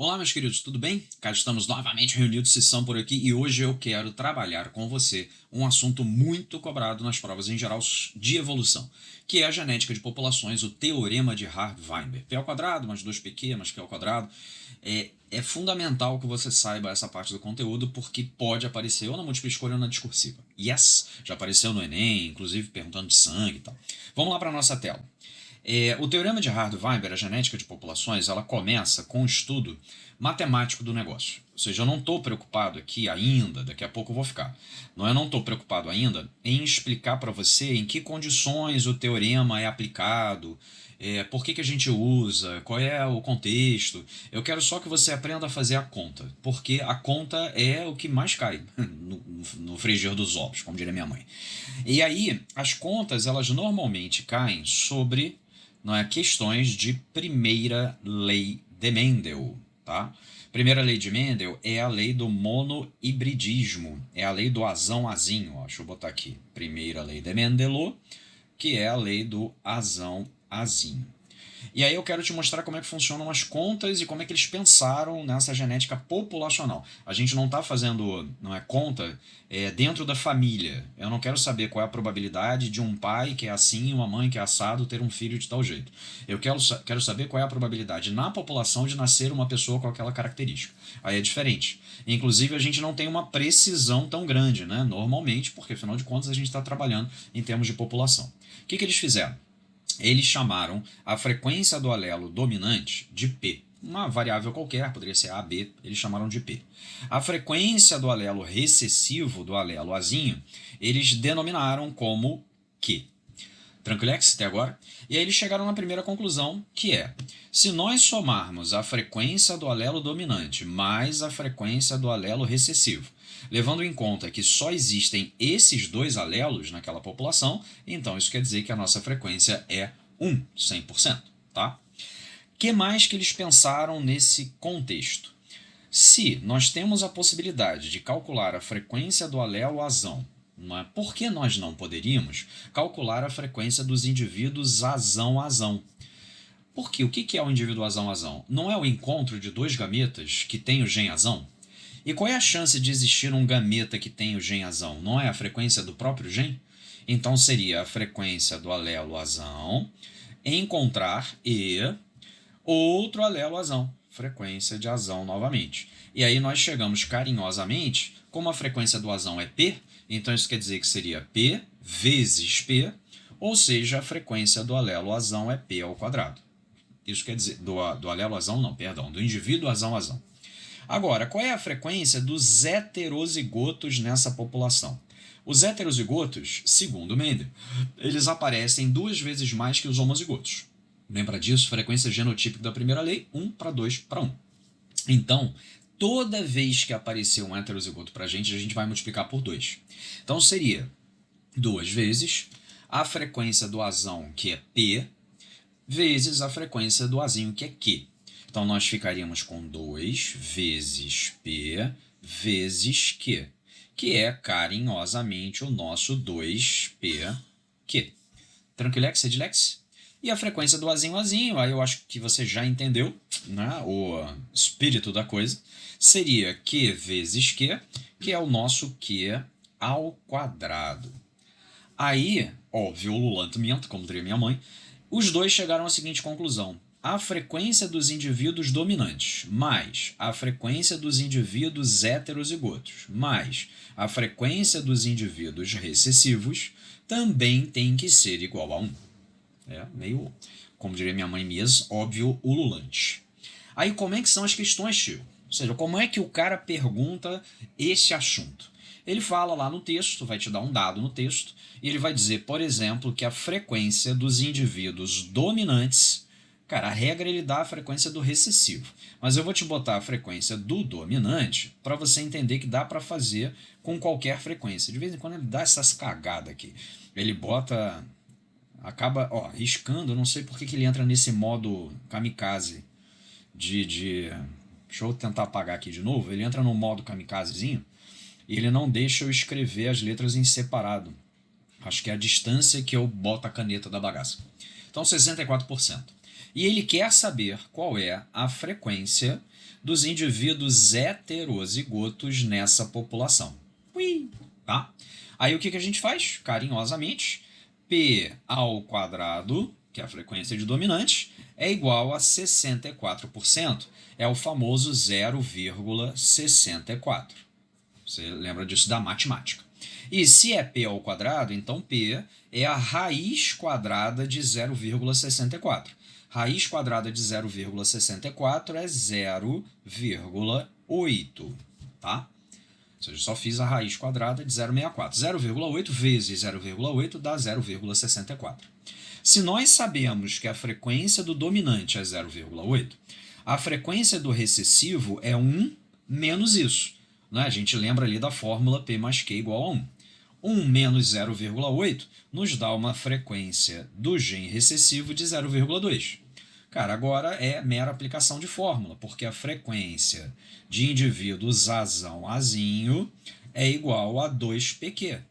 Olá, meus queridos, tudo bem? Cá estamos novamente reunidos, Sessão por aqui, e hoje eu quero trabalhar com você um assunto muito cobrado nas provas em geral de evolução, que é a genética de populações, o teorema de Hart-Weinberg. P ao quadrado mais 2pq mais q ao quadrado. É fundamental que você saiba essa parte do conteúdo, porque pode aparecer ou na múltipla escolha ou na discursiva. Yes! Já apareceu no Enem, inclusive perguntando de sangue e tal. Vamos lá para a nossa tela. O teorema de Hart-Weinberg, a genética de populações, ela começa com o estudo matemático do negócio. Ou seja, eu não estou preocupado aqui ainda, daqui a pouco eu vou ficar. Eu não estou preocupado ainda em explicar para você em que condições o teorema é aplicado, por que a gente usa, qual é o contexto. Eu quero só que você aprenda a fazer a conta, porque a conta é o que mais cai no frigir dos ovos, como diria minha mãe. E aí, as contas, elas normalmente caem sobre questões de primeira lei de Mendel. Tá? Primeira lei de Mendel é a lei do monohibridismo, é a lei do azão-azinho. Deixa eu botar aqui. Primeira lei de Mendel, que é a lei do azão-azinho. E aí eu quero te mostrar como é que funcionam as contas e como é que eles pensaram nessa genética populacional. A gente não está fazendo conta dentro da família. Eu não quero saber qual é a probabilidade de um pai que é assim e uma mãe que é assado ter um filho de tal jeito. Eu quero saber qual é a probabilidade na população de nascer uma pessoa com aquela característica. Aí é diferente. Inclusive, a gente não tem uma precisão tão grande, né? Normalmente, porque afinal de contas a gente está trabalhando em termos de população. O que eles fizeram? Eles chamaram a frequência do alelo dominante de P. Uma variável qualquer, poderia ser A, B, eles chamaram de P. A frequência do alelo recessivo, do alelo azinho, eles denominaram como Q. Tranquilex até agora? E aí eles chegaram na primeira conclusão, que é: se nós somarmos a frequência do alelo dominante mais a frequência do alelo recessivo, levando em conta que só existem esses dois alelos naquela população, então isso quer dizer que a nossa frequência é 100%. Tá? O que mais que eles pensaram nesse contexto? Se nós temos a possibilidade de calcular a frequência do alelo azão, por que nós não poderíamos calcular a frequência dos indivíduos azão-azão? Porque o que é o indivíduo azão-azão? Não é o encontro de dois gametas que têm o gen azão? E qual é a chance de existir um gameta que tem o gen azão? Não é a frequência do próprio gen? Então seria a frequência do alelo azão encontrar e outro alelo azão, frequência de azão novamente. E aí nós chegamos carinhosamente, como a frequência do azão é P, então isso quer dizer que seria P vezes P, ou seja, a frequência do alelo azão é P ao quadrado. Isso quer dizer, do alelo azão não, perdão, do indivíduo azão-azão. Agora, qual é a frequência dos heterozigotos nessa população? Os heterozigotos, segundo Mendel, eles aparecem 2 vezes mais que os homozigotos. Lembra disso? Frequência genotípica da primeira lei, 1 para 2 para 1. Então, toda vez que aparecer um heterozigoto para a gente vai multiplicar por 2. Então, seria 2 vezes a frequência do azão, que é P, vezes a frequência do azinho, que é Q. Então, nós ficaríamos com 2 vezes P vezes Q, que é carinhosamente o nosso 2pq. Tranquilex, Edilex? E a frequência do azinho, aí eu acho que você já entendeu, né, o espírito da coisa, seria Q vezes Q, que é o nosso Q ao quadrado. Aí, óbvio, o lulantamento, como diria minha mãe, os dois chegaram à seguinte conclusão: a frequência dos indivíduos dominantes mais a frequência dos indivíduos heterozigotos mais a frequência dos indivíduos recessivos também tem que ser igual a 1. Meio, como diria minha mãe mesmo, óbvio, ululante. Aí como é que são as questões, tio? Ou seja, como é que o cara pergunta esse assunto? Ele fala lá no texto, vai te dar um dado no texto, e ele vai dizer, por exemplo, que a frequência dos indivíduos dominantes, cara, a regra ele dá a frequência do recessivo, mas eu vou te botar a frequência do dominante para você entender que dá para fazer com qualquer frequência. De vez em quando ele dá essas cagadas aqui. Ele bota, acaba riscando, eu não sei por que ele entra nesse modo kamikaze deixa eu tentar apagar aqui de novo. Ele entra no modo kamikazezinho e ele não deixa eu escrever as letras em separado. Acho que é a distância que eu boto a caneta da bagaça. Então, 64%. E ele quer saber qual é a frequência dos indivíduos heterozigotos nessa população. Ui, tá? Aí o que a gente faz? Carinhosamente, P ao quadrado, que é a frequência de dominantes, é igual a 64%. É o famoso 0,64. Você lembra disso da matemática. E se é P ao quadrado, então P é a raiz quadrada de 0,64. Raiz quadrada de 0,64 é 0,8, tá? Ou seja, eu só fiz a raiz quadrada de 0,64. 0,8 vezes 0,8 dá 0,64. Se nós sabemos que a frequência do dominante é 0,8, a frequência do recessivo é 1 menos isso. Né? A gente lembra ali da fórmula P mais Q igual a 1. 1 menos 0,8 nos dá uma frequência do gene recessivo de 0,2. Cara, agora é mera aplicação de fórmula, porque a frequência de indivíduos azão azinho é igual a 2pq.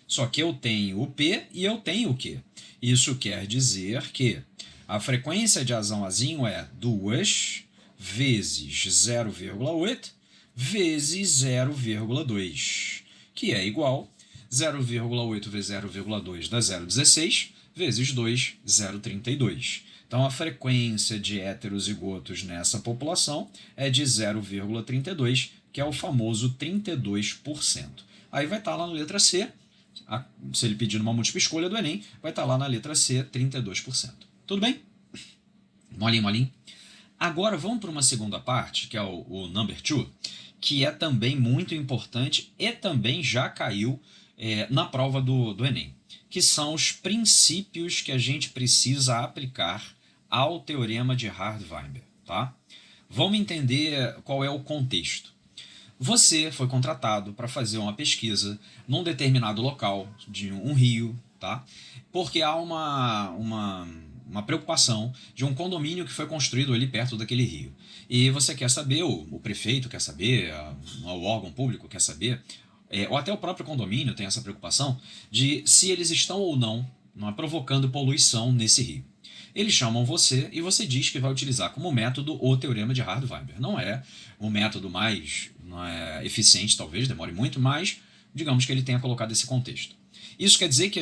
Só que eu tenho o P e eu tenho o Q. Isso quer dizer que a frequência de azão azinho é 2 vezes 0,8 vezes 0,2, que é igual 0,8 vezes 0,2 dá 0,16 vezes 2, 0,32. Então, a frequência de heterozigotos nessa população é de 0,32, que é o famoso 32%. Aí vai estar lá na letra C, se ele pedir uma múltipla escolha do Enem, vai estar lá na letra C, 32%. Tudo bem? Molinho, molinho. Agora vamos para uma segunda parte, que é o number 2, que é também muito importante e também já caiu na prova do Enem, que são os princípios que a gente precisa aplicar ao teorema de Hard-Weinberg. Tá? Vamos entender qual é o contexto. Você foi contratado para fazer uma pesquisa num determinado local de um rio, tá? Porque há uma preocupação de um condomínio que foi construído ali perto daquele rio. E você quer saber, o prefeito quer saber, o órgão público quer saber, ou até o próprio condomínio tem essa preocupação de se eles estão ou não provocando poluição nesse rio. Eles chamam você e você diz que vai utilizar como método o teorema de Hard-Weinberg. Não é o método mais eficiente, talvez, demore muito, mas digamos que ele tenha colocado esse contexto. Isso quer dizer que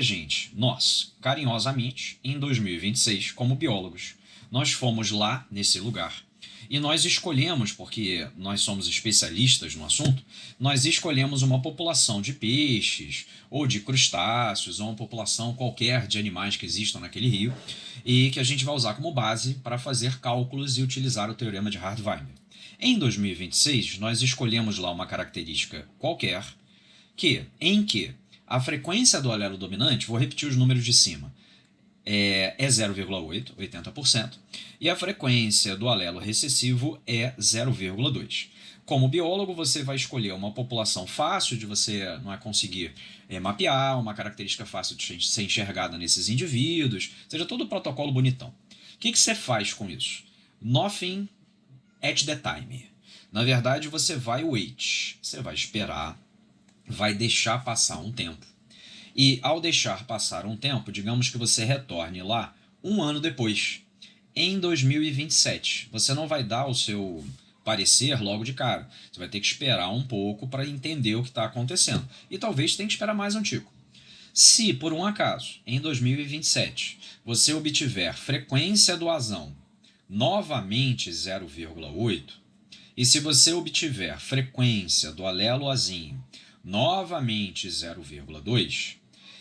nós, carinhosamente, em 2026, como biólogos, nós fomos lá nesse lugar e nós escolhemos, porque nós somos especialistas no assunto, nós escolhemos uma população de peixes, ou de crustáceos, ou uma população qualquer de animais que existam naquele rio, e que a gente vai usar como base para fazer cálculos e utilizar o teorema de Hard-Weinberg. Em 2026, nós escolhemos lá uma característica qualquer, em que a frequência do alelo dominante, vou repetir os números de cima, é 0,8, 80%, e a frequência do alelo recessivo é 0,2. Como biólogo, você vai escolher uma população fácil de você conseguir mapear, uma característica fácil de ser enxergada nesses indivíduos, seja todo o protocolo bonitão. O que você faz com isso? Nothing at the time. Na verdade, você vai wait, você vai esperar, vai deixar passar um tempo. E ao deixar passar um tempo, digamos que você retorne lá um ano depois, em 2027. Você não vai dar o seu parecer logo de cara. Você vai ter que esperar um pouco para entender o que está acontecendo. E talvez tenha que esperar mais um tico. Se, por um acaso, em 2027, você obtiver frequência do azão novamente 0,8, e se você obtiver frequência do alelo azinho novamente 0,2,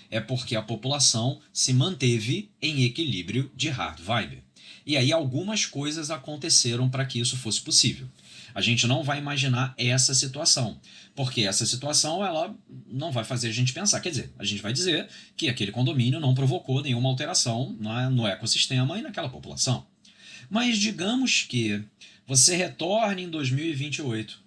é porque a população se manteve em equilíbrio de Hard-Weinberg. E aí algumas coisas aconteceram para que isso fosse possível. A gente não vai imaginar essa situação, porque essa situação ela não vai fazer a gente pensar. Quer dizer, a gente vai dizer que aquele condomínio não provocou nenhuma alteração no ecossistema e naquela população. Mas digamos que você retorne em 2027,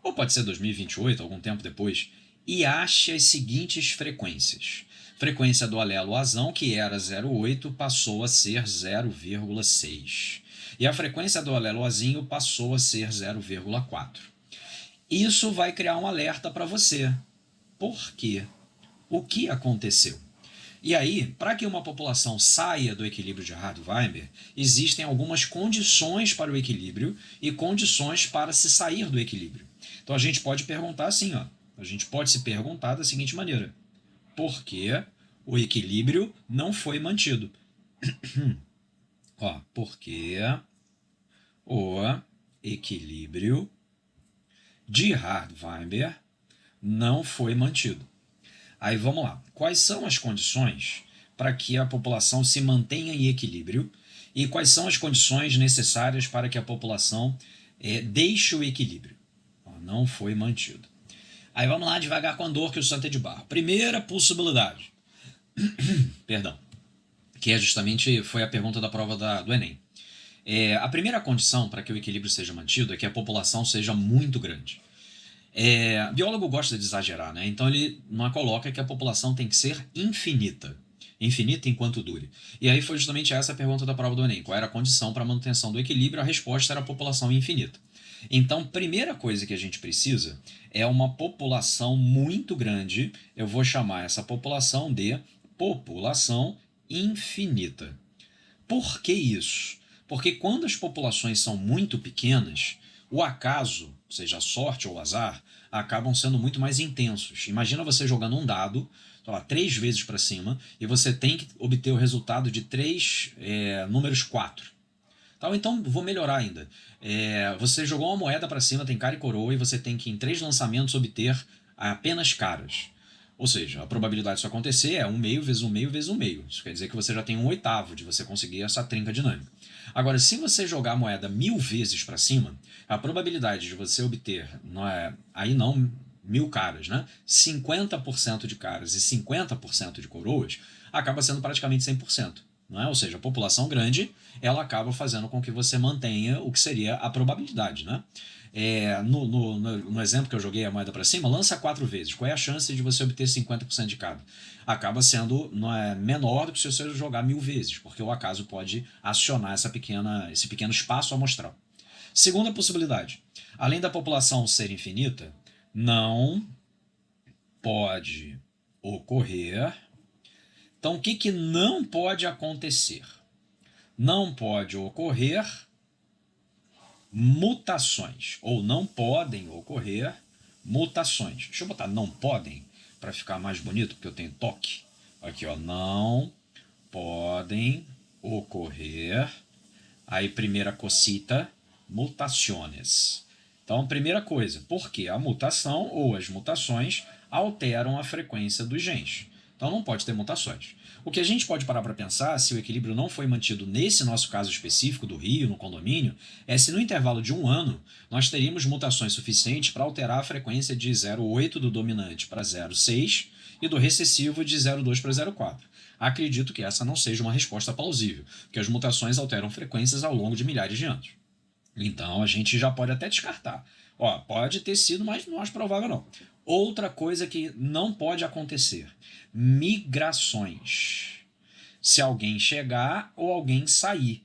ou pode ser 2028, algum tempo depois, e ache as seguintes frequências. Frequência do alelo azão, que era 0,8, passou a ser 0,6. E a frequência do alelo azinho passou a ser 0,4. Isso vai criar um alerta para você. Por quê? O que aconteceu? E aí, para que uma população saia do equilíbrio de Hart-Weinberg, existem algumas condições para o equilíbrio e condições para se sair do equilíbrio. Então a gente pode perguntar assim, ó, a gente pode se perguntar da seguinte maneira: por que o equilíbrio não foi mantido? Ó, por que o equilíbrio de Hart-Weinberg não foi mantido? Aí vamos lá. Quais são as condições para que a população se mantenha em equilíbrio e quais são as condições necessárias para que a população deixe o equilíbrio? Não foi mantido. Aí vamos lá devagar com a dor que o santo é de barro. Primeira possibilidade. Perdão. Que é justamente foi a pergunta da prova do Enem. A primeira condição para que o equilíbrio seja mantido é que a população seja muito grande. Biólogo gosta de exagerar, né? Então ele não coloca que a população tem que ser infinita. Infinita enquanto dure. E aí foi justamente essa a pergunta da prova do Enem. Qual era a condição para a manutenção do equilíbrio? A resposta era a população infinita. Então, primeira coisa que a gente precisa é uma população muito grande. Eu vou chamar essa população de população infinita. Por que isso? Porque quando as populações são muito pequenas, o acaso, seja a sorte ou o azar, acabam sendo muito mais intensos. Imagina você jogando um dado, 3 vezes para cima, e você tem que obter o resultado de 3 números 4. Então, vou melhorar ainda. Você jogou uma moeda para cima, tem cara e coroa, e você tem que, em 3 lançamentos, obter apenas caras. Ou seja, a probabilidade disso acontecer é 1 meio vezes 1 meio vezes 1 meio. Isso quer dizer que você já tem 1/8 de você conseguir essa trinca dinâmica. Agora, se você jogar a moeda 1000 vezes para cima, a probabilidade de você obter, aí não 1000 caras, né? 50% de caras e 50% de coroas, acaba sendo praticamente 100%. Não é? Ou seja, a população grande, ela acaba fazendo com que você mantenha o que seria a probabilidade, né? No exemplo que eu joguei a moeda para cima, lança 4 vezes. Qual é a chance de você obter 50% de cada? Acaba sendo menor do que se você jogar 1000 vezes, porque o acaso pode acionar esse pequeno espaço amostral. Segunda possibilidade. Além da população ser infinita, não pode ocorrer. Então, o que não pode acontecer? Não pode ocorrer mutações, ou não podem ocorrer mutações. Deixa eu botar não podem para ficar mais bonito, porque eu tenho toque. Aqui, ó, não podem ocorrer. Aí, primeira cosita, mutações. Então, primeira coisa, porque a mutação ou as mutações alteram a frequência dos genes. Então, não pode ter mutações. O que a gente pode parar para pensar, se o equilíbrio não foi mantido nesse nosso caso específico do rio, no condomínio, é se no intervalo de 1 ano nós teríamos mutações suficientes para alterar a frequência de 0,8 do dominante para 0,6 e do recessivo de 0,2 para 0,4. Acredito que essa não seja uma resposta plausível, porque as mutações alteram frequências ao longo de milhares de anos. Então a gente já pode até descartar. Pode ter sido, mas não acho provável não. Outra coisa que não pode acontecer: migrações. Se alguém chegar ou alguém sair.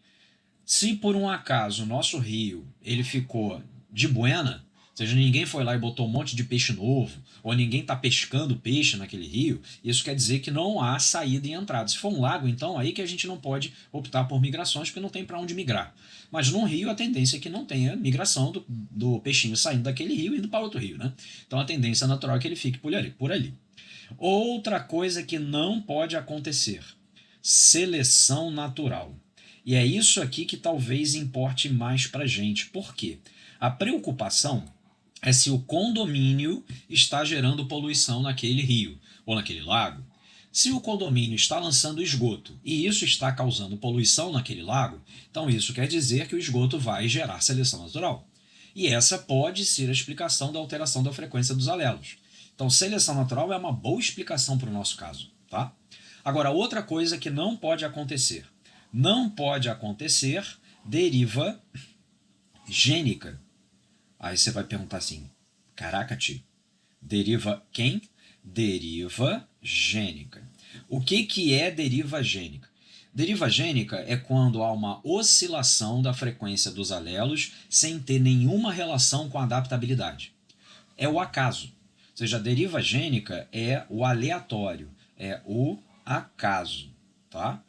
Se por um acaso o nosso rio ele ficou de buena, ou seja, ninguém foi lá e botou um monte de peixe novo, ou ninguém está pescando peixe naquele rio, isso quer dizer que não há saída e entrada. Se for um lago, então, aí que a gente não pode optar por migrações, porque não tem para onde migrar. Mas num rio, a tendência é que não tenha migração do peixinho saindo daquele rio e indo para outro rio, né? Então a tendência natural é que ele fique por ali. Outra coisa que não pode acontecer: seleção natural. E é isso aqui que talvez importe mais para a gente. Por quê? A preocupação é se o condomínio está gerando poluição naquele rio ou naquele lago. Se o condomínio está lançando esgoto e isso está causando poluição naquele lago, então isso quer dizer que o esgoto vai gerar seleção natural. E essa pode ser a explicação da alteração da frequência dos alelos. Então, seleção natural é uma boa explicação para o nosso caso, tá? Agora, outra coisa que não pode acontecer. Não pode acontecer deriva gênica. Aí você vai perguntar assim: caraca, tio, deriva quem? Deriva gênica. O que é deriva gênica? Deriva gênica é quando há uma oscilação da frequência dos alelos sem ter nenhuma relação com a adaptabilidade. É o acaso. Ou seja, a deriva gênica é o aleatório, é o acaso, tá?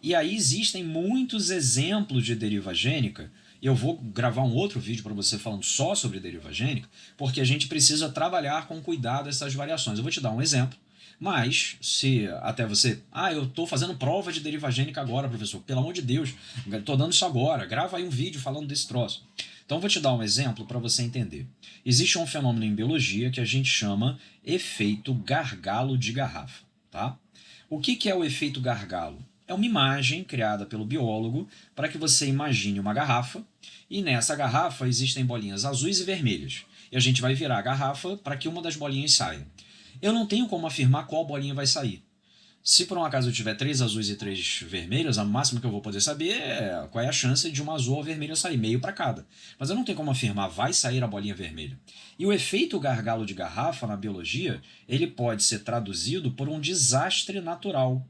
E aí existem muitos exemplos de deriva gênica. Eu vou gravar um outro vídeo para você falando só sobre deriva gênica, porque a gente precisa trabalhar com cuidado essas variações. Eu vou te dar um exemplo, mas se até você... eu estou fazendo prova de deriva gênica agora, professor. Pelo amor de Deus, estou dando isso agora. Grava aí um vídeo falando desse troço. Então eu vou te dar um exemplo para você entender. Existe um fenômeno em biologia que a gente chama efeito gargalo de garrafa, tá? O que é o efeito gargalo? É uma imagem criada pelo biólogo para que você imagine uma garrafa e nessa garrafa existem bolinhas azuis e vermelhas. E a gente vai virar a garrafa para que uma das bolinhas saia. Eu não tenho como afirmar qual bolinha vai sair. Se por um acaso eu tiver 3 azuis e 3 vermelhas, o máximo que eu vou poder saber é qual é a chance de uma azul ou vermelha sair, meio para cada. Mas eu não tenho como afirmar vai sair a bolinha vermelha. E o efeito gargalo de garrafa na biologia, ele pode ser traduzido por um desastre natural.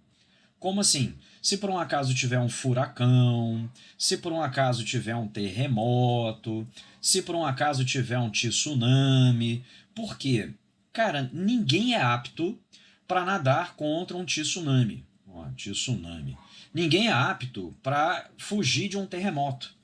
Como assim? Se por um acaso tiver um furacão, se por um acaso tiver um terremoto, se por um acaso tiver um tsunami. Por quê? Cara, ninguém é apto para nadar contra um tsunami. Tsunami. Ninguém é apto para fugir de um terremoto.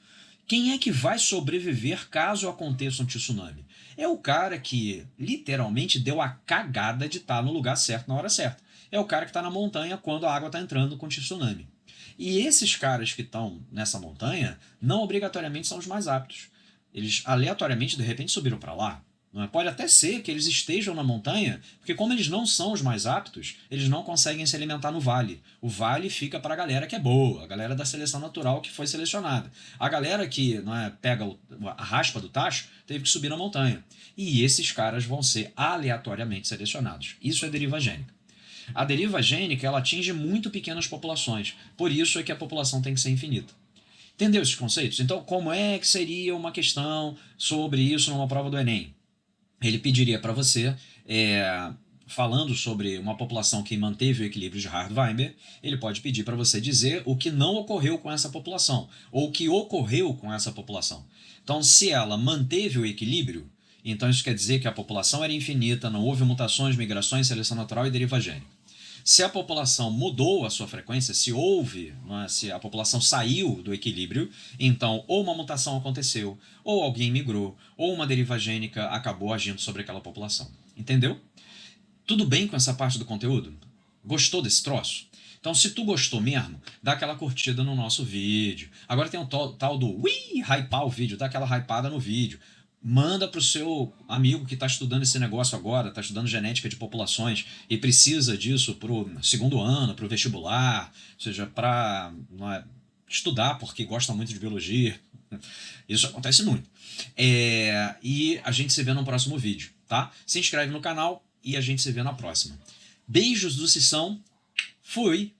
Quem é que vai sobreviver caso aconteça um tsunami? É o cara que literalmente deu a cagada de estar no lugar certo na hora certa. É o cara que está na montanha quando a água está entrando com tsunami. E esses caras que estão nessa montanha não obrigatoriamente são os mais aptos. Eles aleatoriamente de repente subiram para lá. Não é? Pode até ser que eles estejam na montanha, porque como eles não são os mais aptos, eles não conseguem se alimentar no vale. O vale fica para a galera que é boa, a galera da seleção natural que foi selecionada. A galera que não é, pega a raspa do tacho teve que subir na montanha. E esses caras vão ser aleatoriamente selecionados. Isso é deriva gênica. A deriva gênica ela atinge muito pequenas populações, por isso é que a população tem que ser infinita. Entendeu esses conceitos? Então, como é que seria uma questão sobre isso numa prova do Enem? Ele pediria para você, falando sobre uma população que manteve o equilíbrio de Hard-Weinberg, ele pode pedir para você dizer o que não ocorreu com essa população, ou o que ocorreu com essa população. Então, se ela manteve o equilíbrio, então isso quer dizer que a população era infinita, não houve mutações, migrações, seleção natural e deriva gênica. Se a população mudou a sua frequência, se houve, se a população saiu do equilíbrio, então ou uma mutação aconteceu, ou alguém migrou, ou uma deriva gênica acabou agindo sobre aquela população. Entendeu? Tudo bem com essa parte do conteúdo? Gostou desse troço? Então, se tu gostou mesmo, dá aquela curtida no nosso vídeo. Agora tem um tal do hypar o vídeo, dá aquela hypada no vídeo. Manda para o seu amigo que está estudando esse negócio agora, está estudando genética de populações e precisa disso para o segundo ano, para o vestibular, ou seja, para estudar porque gosta muito de biologia. Isso acontece muito. E a gente se vê no próximo vídeo, tá? Se inscreve no canal e a gente se vê na próxima. Beijos do Sissão. Fui!